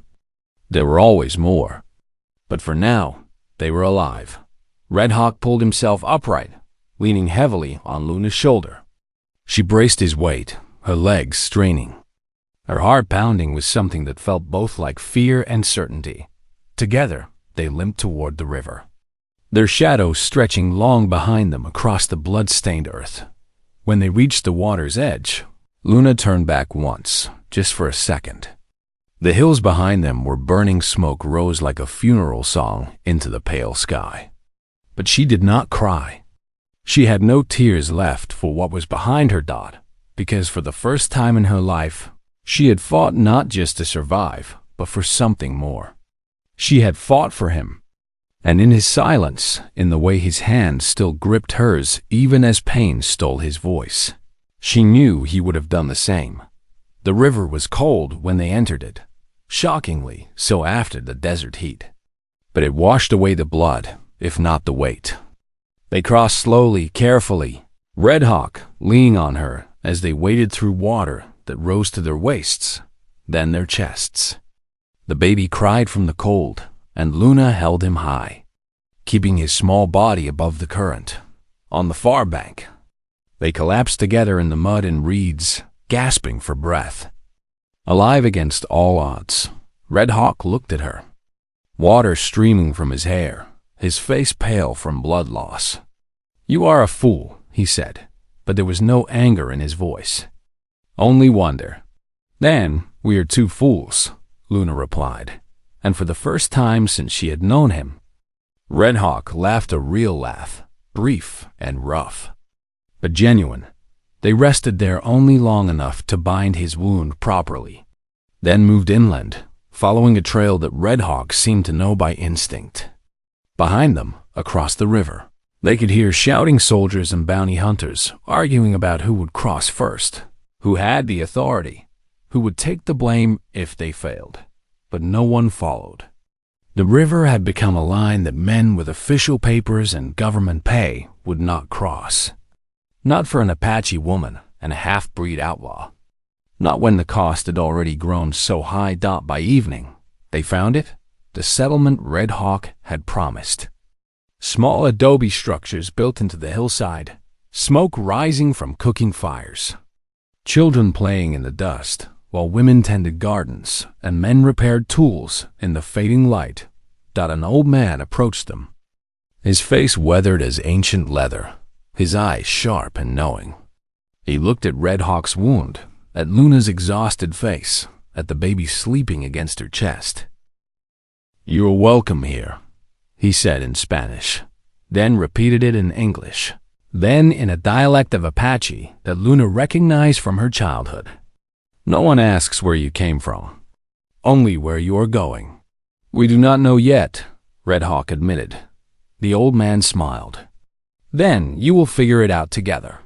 There were always more. But for now, they were alive. Red Hawk pulled himself upright, leaning heavily on Luna's shoulder. She braced his weight, her legs straining, her heart pounding with something that felt both like fear and certainty. Together, they limped toward the river, their shadows stretching long behind them across the blood-stained earth. When they reached the water's edge, Luna turned back once, just for a second. The hills behind them where burning smoke rose like a funeral song into the pale sky. But she did not cry. She had no tears left for what was behind her, because for the first time in her life, she had fought not just to survive, but for something more. She had fought for him. And in his silence, in the way his hand still gripped hers even as pain stole his voice, she knew he would have done the same. The river was cold when they entered it, shockingly so after the desert heat. But it washed away the blood, if not the weight. They crossed slowly, carefully, Red Hawk leaning on her as they waded through water that rose to their waists, then their chests. The baby cried from the cold, and Luna held him high, keeping his small body above the current. On the far bank, they collapsed together in the mud and reeds, gasping for breath. Alive against all odds, Red Hawk looked at her, water streaming from his hair, his face pale from blood loss. "You are a fool," he said, but there was no anger in his voice, only wonder. "Then we are 2 fools," Luna replied, and for the first time since she had known him, Red Hawk laughed a real laugh, brief and rough, but genuine. They rested there only long enough to bind his wound properly, then moved inland, following a trail that Red Hawk seemed to know by instinct. Behind them, across the river, they could hear shouting soldiers and bounty hunters arguing about who would cross first, who had the authority, who would take the blame if they failed. But no one followed. The river had become a line that men with official papers and government pay would not cross. Not for an Apache woman and a half-breed outlaw. Not when the cost had already grown so high. By evening, they found it, the settlement Red Hawk had promised. Small adobe structures built into the hillside, smoke rising from cooking fires. Children playing in the dust, while women tended gardens and men repaired tools in the fading light. An old man approached them, his face weathered as ancient leather, his eyes sharp and knowing. He looked at Red Hawk's wound, at Luna's exhausted face, at the baby sleeping against her chest. "You are welcome here," he said in Spanish, then repeated it in English, then in a dialect of Apache that Luna recognized from her childhood. "No one asks where you came from, only where you are going." "We do not know yet," Red Hawk admitted. The old man smiled. "Then you will figure it out together."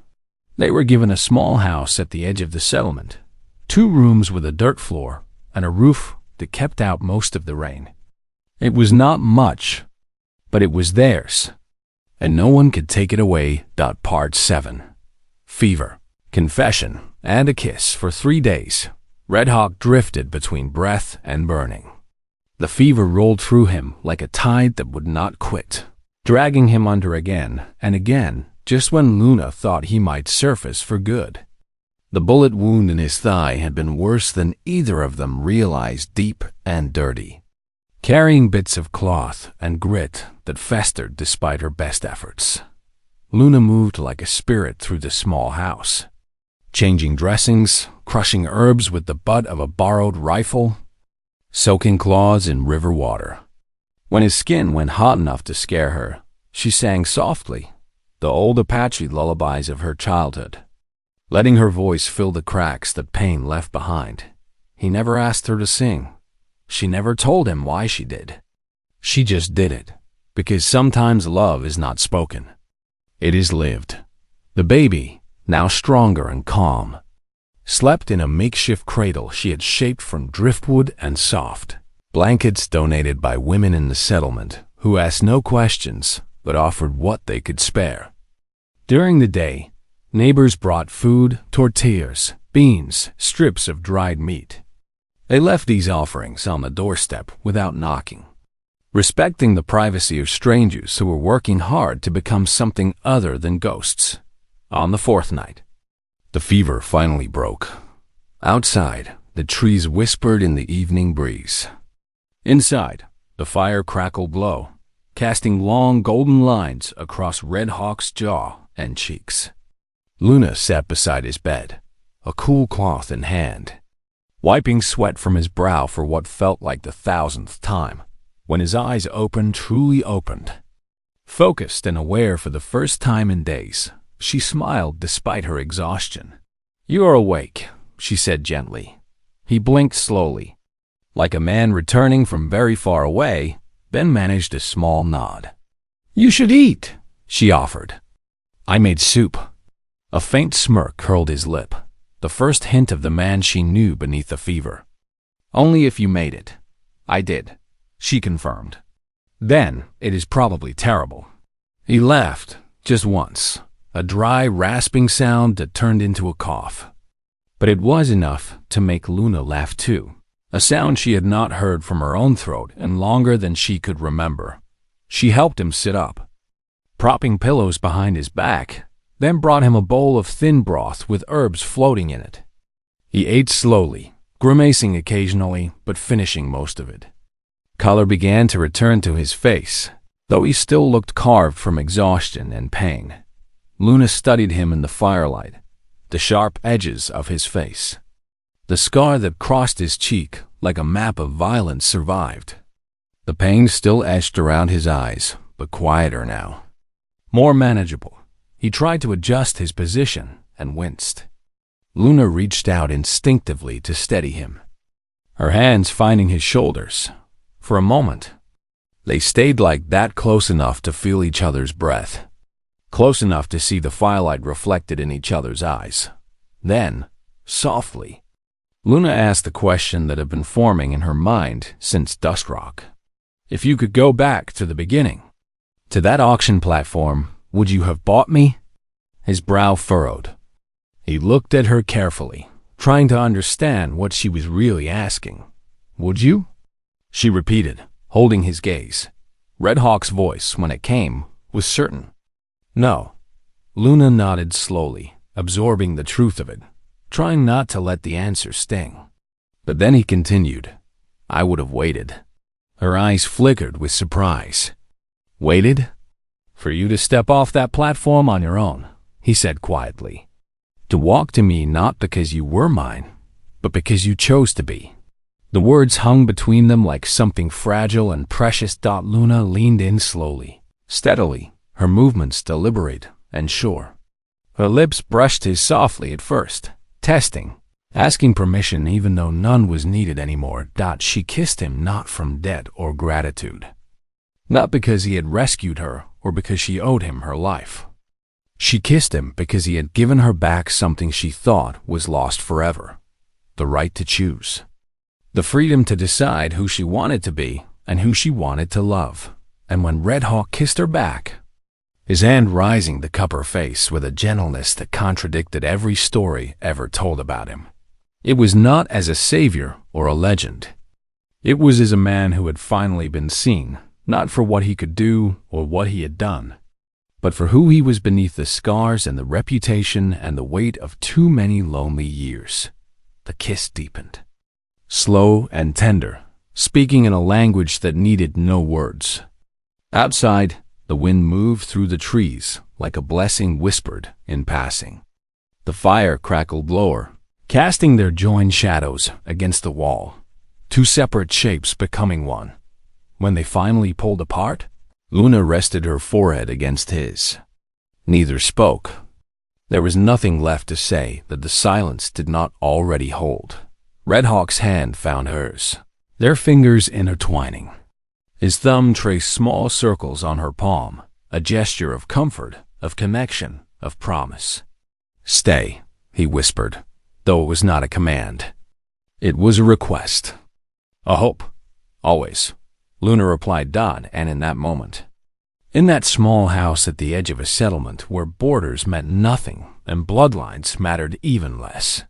They were given a small house at the edge of the settlement, 2 rooms with a dirt floor and a roof that kept out most of the rain. It was not much, but it was theirs, and no one could take it away. Part 7. Fever, confession, and a kiss. For 3 days, Red Hawk drifted between breath and burning. The fever rolled through him like a tide that would not quit, dragging him under again and again, just when Luna thought he might surface for good. The bullet wound in his thigh had been worse than either of them realized, deep and dirty, carrying bits of cloth and grit that festered despite her best efforts. Luna moved like a spirit through the small house, changing dressings, crushing herbs with the butt of a borrowed rifle, soaking claws in river water. When his skin went hot enough to scare her, she sang softly, the old Apache lullabies of her childhood, letting her voice fill the cracks that pain left behind. He never asked her to sing. She never told him why she did. She just did it, because sometimes love is not spoken. It is lived. The baby, now stronger and calm, slept in a makeshift cradle she had shaped from driftwood and soft blankets donated by women in the settlement who asked no questions but offered what they could spare. During the day, neighbors brought food, tortillas, beans, strips of dried meat. They left these offerings on the doorstep without knocking, respecting the privacy of strangers who were working hard to become something other than ghosts. On the 4th night, the fever finally broke. Outside, the trees whispered in the evening breeze. Inside, the fire crackled low, casting long golden lines across Red Hawk's jaw and cheeks. Luna sat beside his bed, a cool cloth in hand, wiping sweat from his brow for what felt like the 1000th time, when his eyes opened, truly opened. Focused and aware for the first time in days, she smiled despite her exhaustion. "You are awake," she said gently. He blinked slowly, like a man returning from very far away, then managed a small nod. "You should eat," she offered. "I made soup." A faint smirk curled his lip, the first hint of the man she knew beneath the fever. "Only if you made it." "I did," she confirmed. "Then it is probably terrible." He laughed, just once, a dry, rasping sound that turned into a cough. But it was enough to make Luna laugh too, a sound she had not heard from her own throat in longer than she could remember. She helped him sit up, propping pillows behind his back, then brought him a bowl of thin broth with herbs floating in it. He ate slowly, grimacing occasionally, but finishing most of it. Color began to return to his face, though he still looked carved from exhaustion and pain. Luna studied him in the firelight, the sharp edges of his face. The scar that crossed his cheek like a map of violence survived. The pain still etched around his eyes, but quieter now. More manageable. He tried to adjust his position and winced. Luna reached out instinctively to steady him, her hands finding his shoulders. For a moment, they stayed like that, close enough to feel each other's breath, close enough to see the firelight reflected in each other's eyes. Then, softly, Luna asked the question that had been forming in her mind since Dustrock. If you could go back to the beginning, to that auction platform, would you have bought me? His brow furrowed. He looked at her carefully, trying to understand what she was really asking. Would you? She repeated, holding his gaze. Red Hawk's voice, when it came, was certain. No. Luna nodded slowly, absorbing the truth of it, trying not to let the answer sting. But then he continued, I would have waited. Her eyes flickered with surprise. Waited? For you to step off that platform on your own, he said quietly. To walk to me not because you were mine, but because you chose to be. The words hung between them like something fragile and precious. Luna leaned in slowly, steadily, her movements deliberate and sure. Her lips brushed his softly at first, testing, asking permission even though none was needed anymore. She kissed him not from debt or gratitude. Not because he had rescued her or because she owed him her life. She kissed him because he had given her back something she thought was lost forever. The right to choose. The freedom to decide who she wanted to be and who she wanted to love. And when Red Hawk kissed her back, his hand rising to cup her face with a gentleness that contradicted every story ever told about him. It was not as a savior or a legend. It was as a man who had finally been seen, not for what he could do or what he had done, but for who he was beneath the scars and the reputation and the weight of too many lonely years. The kiss deepened. Slow and tender, speaking in a language that needed no words. Outside, the wind moved through the trees like a blessing whispered in passing. The fire crackled lower, casting their joined shadows against the wall, two separate shapes becoming one. When they finally pulled apart, Luna rested her forehead against his. Neither spoke. There was nothing left to say that the silence did not already hold. Red Hawk's hand found hers, their fingers intertwining. His thumb traced small circles on her palm, a gesture of comfort, of connection, of promise. Stay, he whispered, though it was not a command. It was a request. A hope. Always. Luna replied, and in that moment, in that small house at the edge of a settlement where borders meant nothing and bloodlines mattered even less,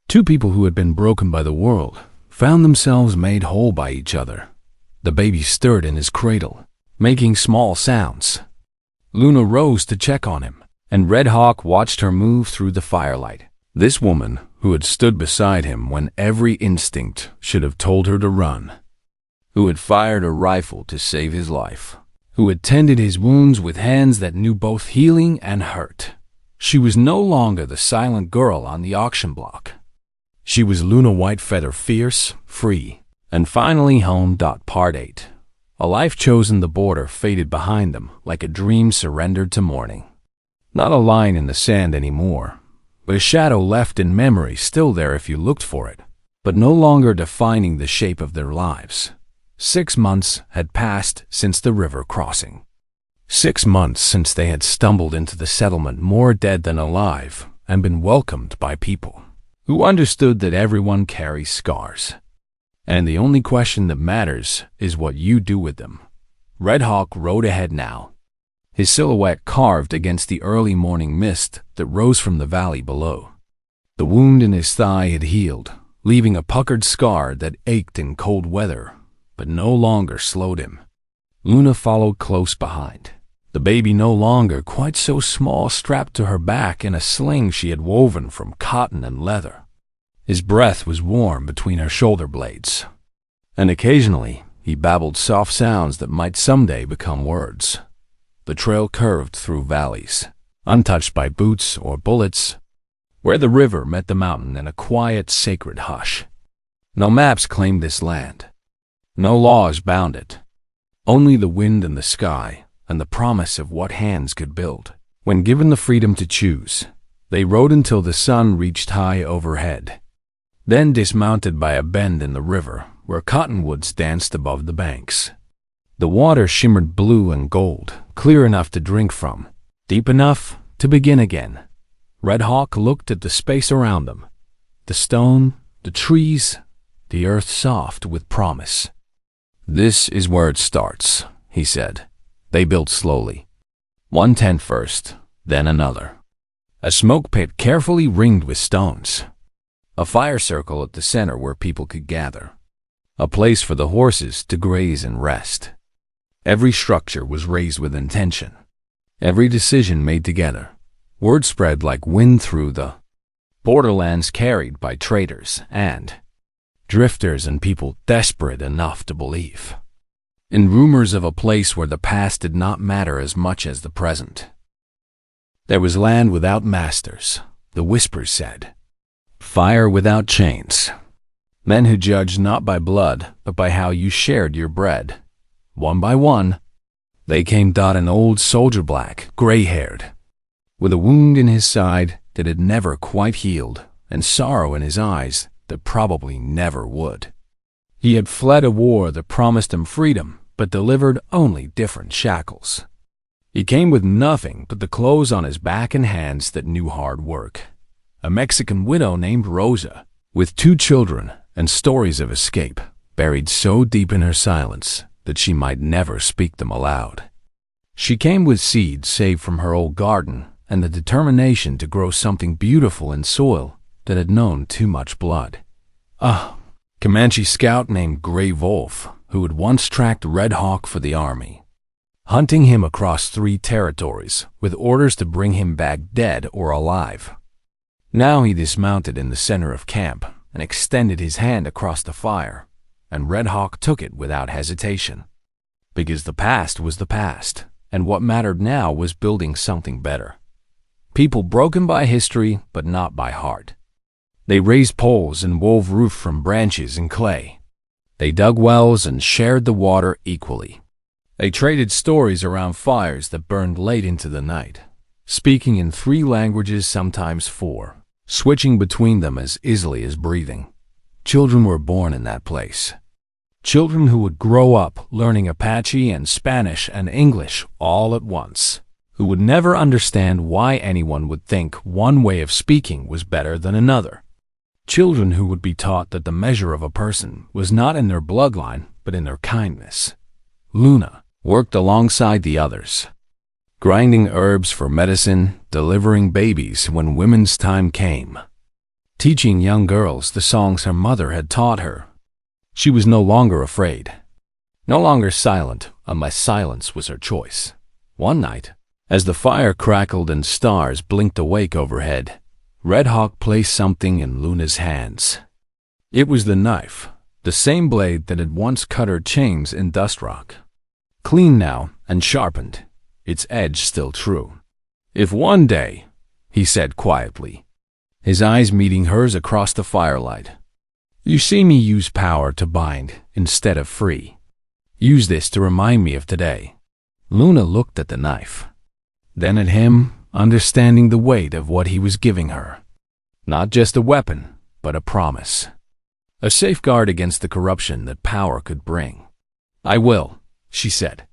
two people who had been broken by the world found themselves made whole by each other. The baby stirred in his cradle, making small sounds. Luna rose to check on him, and Red Hawk watched her move through the firelight. This woman who had stood beside him when every instinct should have told her to run, who had fired a rifle to save his life, who had tended his wounds with hands that knew both healing and hurt. She was no longer the silent girl on the auction block. She was Luna Whitefeather, fierce, free, and finally home. Part 8. A life chosen. The border faded behind them like a dream surrendered to morning. Not a line in the sand anymore, but a shadow left in memory, still there if you looked for it, but no longer defining the shape of their lives. 6 months had passed since the river crossing. 6 months since they had stumbled into the settlement more dead than alive and been welcomed by people who understood that everyone carries scars. And the only question that matters is what you do with them. Red Hawk rode ahead now, his silhouette carved against the early morning mist that rose from the valley below. The wound in his thigh had healed, leaving a puckered scar that ached in cold weather, but no longer slowed him. Luna followed close behind, the baby no longer quite so small, strapped to her back in a sling she had woven from cotton and leather. His breath was warm between her shoulder blades, and occasionally he babbled soft sounds that might someday become words. The trail curved through valleys, untouched by boots or bullets, where the river met the mountain in a quiet, sacred hush. No maps claimed this land. No laws bound it. Only the wind and the sky, and the promise of what hands could build. When given the freedom to choose, they rode until the sun reached high overhead, then dismounted by a bend in the river where cottonwoods danced above the banks. The water shimmered blue and gold, clear enough to drink from, deep enough to begin again. Red Hawk looked at the space around them, the stone, the trees, the earth soft with promise. "This is where it starts," he said. They built slowly. One tent first, then another. A smoke pit carefully ringed with stones. A fire circle at the center where people could gather. A place for the horses to graze and rest. Every structure was raised with intention. Every decision made together. Word spread like wind through the borderlands, carried by traders and drifters and people desperate enough to believe in rumors of a place where the past did not matter as much as the present. There was land without masters, the whispers said. Fire without chains. Men who judged not by blood, but by how you shared your bread. One by one, they came. An old soldier, black, gray-haired, with a wound in his side that had never quite healed, and sorrow in his eyes that probably never would. He had fled a war that promised him freedom, but delivered only different shackles. He came with nothing but the clothes on his back and hands that knew hard work. A Mexican widow named Rosa, with 2 children and stories of escape, buried so deep in her silence that she might never speak them aloud. She came with seeds saved from her old garden and the determination to grow something beautiful in soil that had known too much blood. A Comanche scout named Gray Wolf, who had once tracked Red Hawk for the army, hunting him across 3 territories with orders to bring him back dead or alive. Now he dismounted in the center of camp and extended his hand across the fire, and Red Hawk took it without hesitation. Because the past was the past, and what mattered now was building something better. People broken by history, but not by heart. They raised poles and wove roof from branches and clay. They dug wells and shared the water equally. They traded stories around fires that burned late into the night, speaking in 3 languages, sometimes 4, switching between them as easily as breathing. Children were born in that place. Children who would grow up learning Apache and Spanish and English all at once, who would never understand why anyone would think one way of speaking was better than another. Children who would be taught that the measure of a person was not in their bloodline, but in their kindness. Luna worked alongside the others, grinding herbs for medicine, delivering babies when women's time came, teaching young girls the songs her mother had taught her. She was no longer afraid, no longer silent unless silence was her choice. One night, as the fire crackled and stars blinked awake overhead, Red Hawk placed something in Luna's hands. It was the knife, the same blade that had once cut her chains in Dust Rock. Clean now and sharpened, its edge still true. "If one day," he said quietly, his eyes meeting hers across the firelight, "you see me use power to bind instead of free, use this to remind me of today." Luna looked at the knife, then at him, understanding the weight of what he was giving her. Not just a weapon, but a promise. A safeguard against the corruption that power could bring. "I will," she said,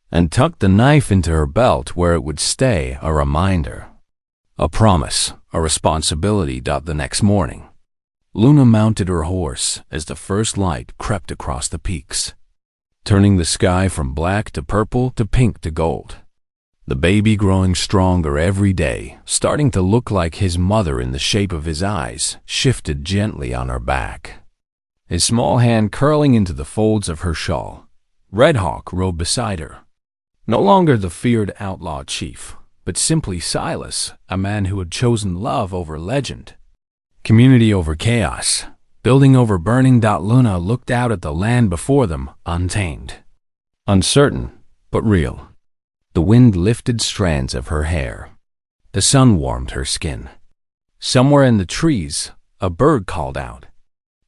and tucked the knife into her belt where it would stay a reminder. A promise, a responsibility. The next morning, Luna mounted her horse as the first light crept across the peaks, turning the sky from black to purple to pink to gold. The baby growing stronger every day, starting to look like his mother in the shape of his eyes, shifted gently on her back, his small hand curling into the folds of her shawl. Red Hawk rode beside her, no longer the feared outlaw chief, but simply Silas, a man who had chosen love over legend, community over chaos, building over burning. Luna looked out at the land before them, untamed, uncertain, but real. The wind lifted strands of her hair. The sun warmed her skin. Somewhere in the trees, a bird called out,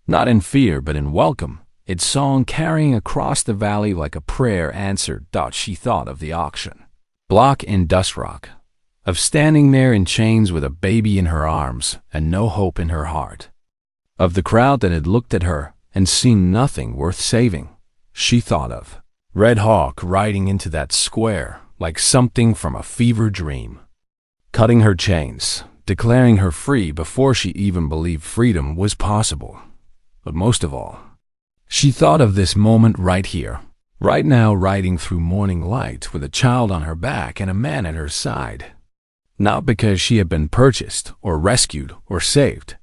not in fear but in welcome, its song carrying across the valley like a prayer answered. She thought of the auction block in Dust Rock, of standing there in chains with a baby in her arms and no hope in her heart, of the crowd that had looked at her and seen nothing worth saving. She thought of Red Hawk riding into that square like something from a fever dream, cutting her chains, declaring her free before she even believed freedom was possible. But most of all, she thought of this moment right here, right now, riding through morning light with a child on her back and a man at her side. Not because she had been purchased or rescued or saved,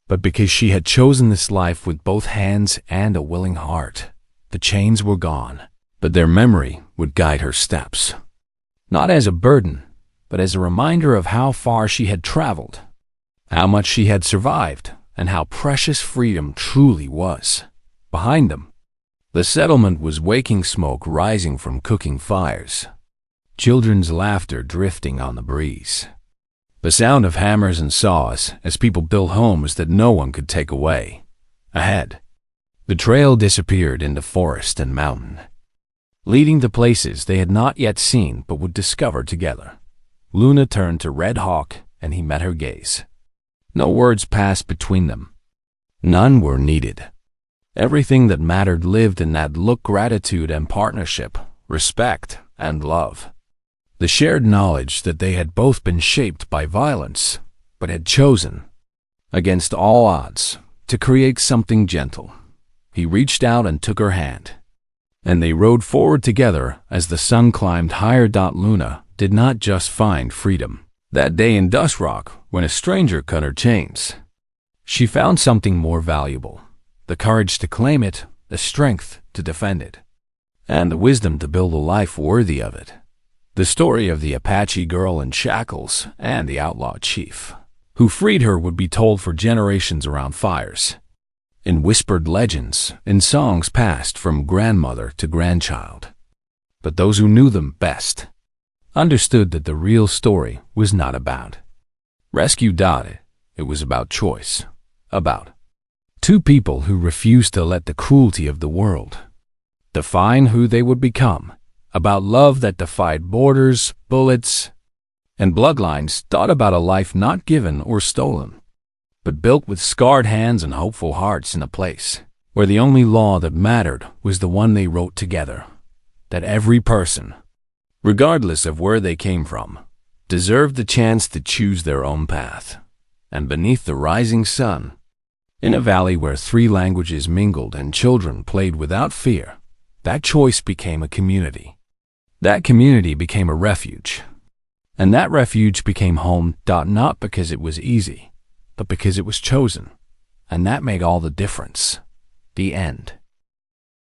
but because she had chosen this life with both hands and a willing heart. The chains were gone, but their memory would guide her steps. Not as a burden, but as a reminder of how far she had traveled, how much she had survived, and how precious freedom truly was. Behind them, the settlement was waking smoke rising from cooking fires, children's laughter drifting on the breeze, the sound of hammers and saws as people built homes that no one could take away. Ahead, the trail disappeared into forest and mountain, leading to places they had not yet seen but would discover together. Luna turned to Red Hawk, and he met her gaze. No words passed between them. None were needed. Everything that mattered lived in that look: gratitude and partnership, respect and love. The shared knowledge that they had both been shaped by violence, but had chosen, against all odds, to create something gentle. He reached out and took her hand, and they rode forward together as the sun climbed higher. Luna did not just find freedom that day in Dust Rock when a stranger cut her chains. She found something more valuable: the courage to claim it, the strength to defend it, and the wisdom to build a life worthy of it. The story of the Apache girl in shackles and the outlaw chief who freed her would be told for generations around fires, in whispered legends, in songs passed from grandmother to grandchild. But those who knew them best understood that the real story was not about rescue. It was about choice, about two people who refused to let the cruelty of the world define who they would become, about love that defied borders, bullets, and bloodlines. About a life not given or stolen, but built with scarred hands and hopeful hearts in a place where the only law that mattered was the one they wrote together: that every person, regardless of where they came from, deserved the chance to choose their own path. And beneath the rising sun, in a valley where 3 languages mingled and children played without fear, that choice became a community. That community became a refuge. And that refuge became home. Not because it was easy, but because it was chosen. And that made all the difference. The end.